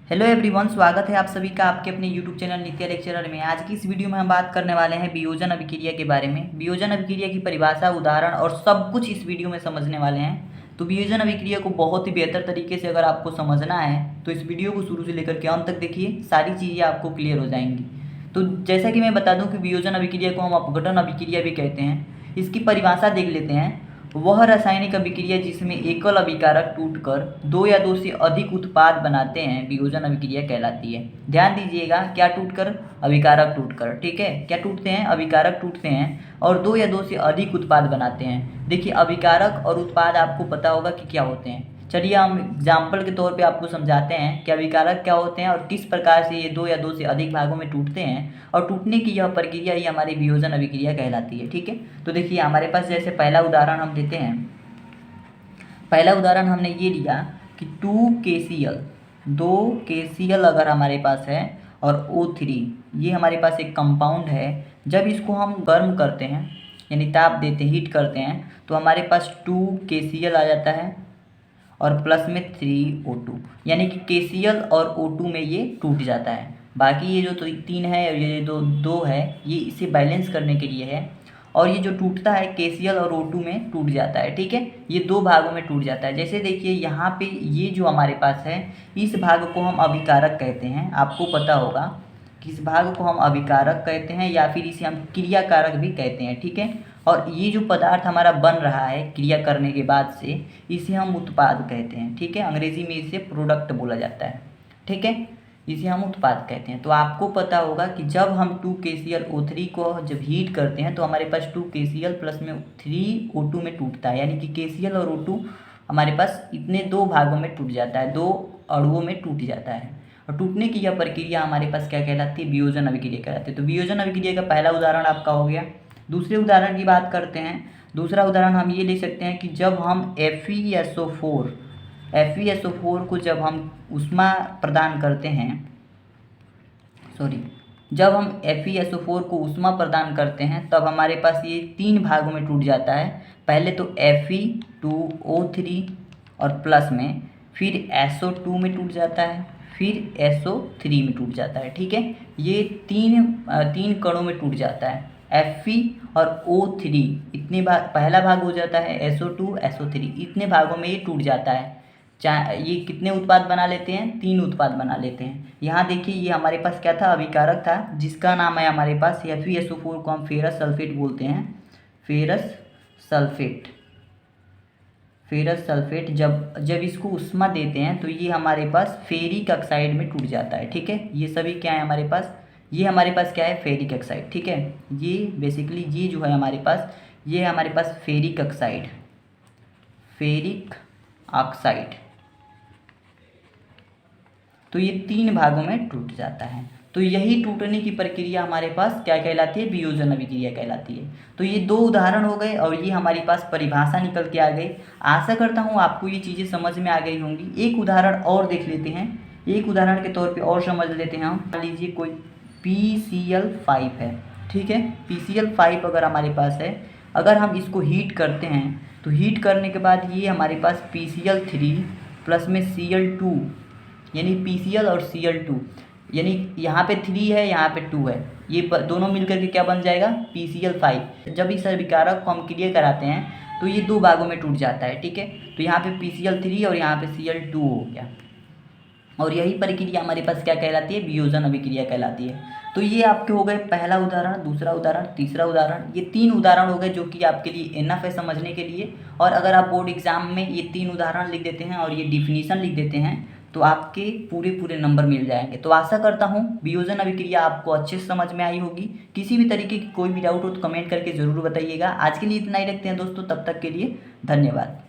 Hello everyone, स्वागत है आप सभी का आपके अपने यूट्यूब चैनल नित्य लेक्चरर में। आज की इस वीडियो में हम बात करने वाले हैं वियोजन अभिक्रिया के बारे में। वियोजन अभिक्रिया की परिभाषा, उदाहरण और सब कुछ इस वीडियो में समझने वाले हैं। तो वियोजन अभिक्रिया को बहुत ही बेहतर तरीके से अगर आपको समझना है तो इस वीडियो को शुरू से लेकर के अंत तक देखिए, सारी चीज़ें आपको क्लियर हो जाएंगी। तो जैसा कि मैं बता दूँ कि वियोजन अभिक्रिया को हम अपघटन अभिक्रिया भी कहते हैं। इसकी परिभाषा देख लेते हैं। वह रासायनिक अभिक्रिया जिसमें एकल अभिकारक टूटकर दो या दो से अधिक उत्पाद बनाते हैं वियोजन अभिक्रिया कहलाती है। ध्यान दीजिएगा, क्या टूटकर? अभिकारक टूटकर। ठीक है, क्या टूटते हैं? अभिकारक टूटते हैं और दो या दो से अधिक उत्पाद बनाते हैं। देखिए, अभिकारक और उत्पाद आपको पता होगा कि क्या होते हैं। चलिए हम एग्जाम्पल के तौर पे आपको समझाते हैं कि अभिकारक क्या होते हैं और किस प्रकार से ये दो या दो से अधिक भागों में टूटते हैं, और टूटने की यह प्रक्रिया ही हमारी वियोजन अभिक्रिया कहलाती है। ठीक है, तो देखिए हमारे पास जैसे पहला उदाहरण हम देते हैं। पहला उदाहरण हमने ये लिया कि 2KCl, 2KCl अगर हमारे पास है और O3, ये हमारे पास एक कंपाउंड है। जब इसको हम गर्म करते हैं यानी ताप देते हैं, हीट करते हैं, तो हमारे पास 2KCl आ जाता है और प्लस में 3O2, यानी कि KCl और O2 में ये टूट जाता है। बाकी ये जो तीन है और ये जो दो है, ये इसे बैलेंस करने के लिए है। और ये जो टूटता है KCl और O2 में टूट जाता है। ठीक है, ये दो भागों में टूट जाता है। जैसे देखिए यहाँ पे ये जो हमारे पास है, इस भाग को हम अभिकारक कहते हैं। आपको पता होगा कि इस भाग को हम अभिकारक कहते हैं या फिर इसे हम क्रियाकारक भी कहते हैं। ठीक है, और ये जो पदार्थ हमारा बन रहा है क्रिया करने के बाद से, इसे हम उत्पाद कहते हैं। ठीक है, अंग्रेजी में इसे प्रोडक्ट बोला जाता है। ठीक है, इसे हम उत्पाद कहते हैं। तो आपको पता होगा कि जब हम 2KClO3 को जब हीट करते हैं तो हमारे पास 2KCl प्लस में 3O2 में टूटता है, यानी कि KCl और O2 हमारे पास इतने दो भागों में टूट जाता है, दो अणुओं में टूट जाता है। और टूटने की यह प्रक्रिया हमारे पास क्या कहलाती है? वियोजन अभिक्रिया कहलाती है। तो वियोजन अभिक्रिया का पहला उदाहरण आपका हो गया। दूसरे उदाहरण की बात करते हैं। दूसरा उदाहरण हम ये ले सकते हैं कि जब हम FeSO4 को जब हम ऊष्मा प्रदान करते हैं, जब हम FeSO4 को ऊष्मा प्रदान करते हैं तब हमारे पास ये तीन भागों में टूट जाता है। पहले तो Fe2O3 और प्लस में, फिर SO2 में टूट जाता है, फिर SO3 में टूट जाता है। ठीक है, ये तीन कणों में टूट जाता है। Fe और O3 इतने भाग, पहला भाग हो जाता है SO2 SO3, इतने भागों में ये टूट जाता है। चाहे ये कितने उत्पाद बना लेते हैं? तीन उत्पाद बना लेते हैं। यहाँ देखिए, ये हमारे पास क्या था? अभिकारक था, जिसका नाम है हमारे पास FeSO4 को हम फेरस सल्फेट बोलते हैं। फेरस सल्फेट जब इसको उष्मा देते हैं तो ये हमारे पास फेरिक ऑक्साइड में टूट जाता है। ठीक है, ये सभी क्या है हमारे पास? ये हमारे पास क्या है? Ferric oxide. ठीक है, ये बेसिकली ये जो है हमारे पास, ये है हमारे पास फेरिक ऑक्साइड। तो ये तीन भागों में टूट जाता है। तो यही टूटने की प्रक्रिया हमारे पास क्या कहलाती है? वियोजन अभिक्रिया कहलाती है। तो ये दो उदाहरण हो गए और ये हमारे पास परिभाषा निकल के आ गई। आशा करता हूँ आपको ये चीज़ें समझ में आ गई होंगी। एक उदाहरण और देख लेते हैं। एक उदाहरण के तौर पे और समझ लेते हैं हम। मान लीजिए कोई PCl5 है। ठीक है, PCl5 अगर हमारे पास है, अगर हम इसको हीट करते हैं तो हीट करने के बाद ये हमारे पास PCl3 प्लस में Cl2, यानी PCl और Cl2, यानी यहाँ पे 3 है, यहाँ पे 2 है, ये दोनों मिलकर के क्या बन जाएगा? PCl5। जब इस अभिकारक को हम क्रिया कराते हैं तो ये दो भागों में टूट जाता है। ठीक है, तो यहाँ पे PCl3 और यहाँ पे Cl2 हो गया। और यही प्रक्रिया हमारे पास क्या कहलाती है? वियोजन अभिक्रिया कहलाती है। तो ये आपके हो गए पहला उदाहरण, दूसरा उदाहरण, तीसरा उदाहरण। ये तीन उदाहरण हो गए जो कि आपके लिए इनफ है समझने के लिए। और अगर आप बोर्ड एग्जाम में ये तीन उदाहरण लिख देते हैं और ये डिफिनीशन लिख देते हैं तो आपके पूरे नंबर मिल जाएंगे। तो आशा करता हूँ वियोजन अभिक्रिया आपको अच्छे से समझ में आई होगी। किसी भी तरीके की कोई भी डाउट हो तो कमेंट करके ज़रूर बताइएगा। आज के लिए इतना ही रखते हैं दोस्तों, तब तक के लिए धन्यवाद।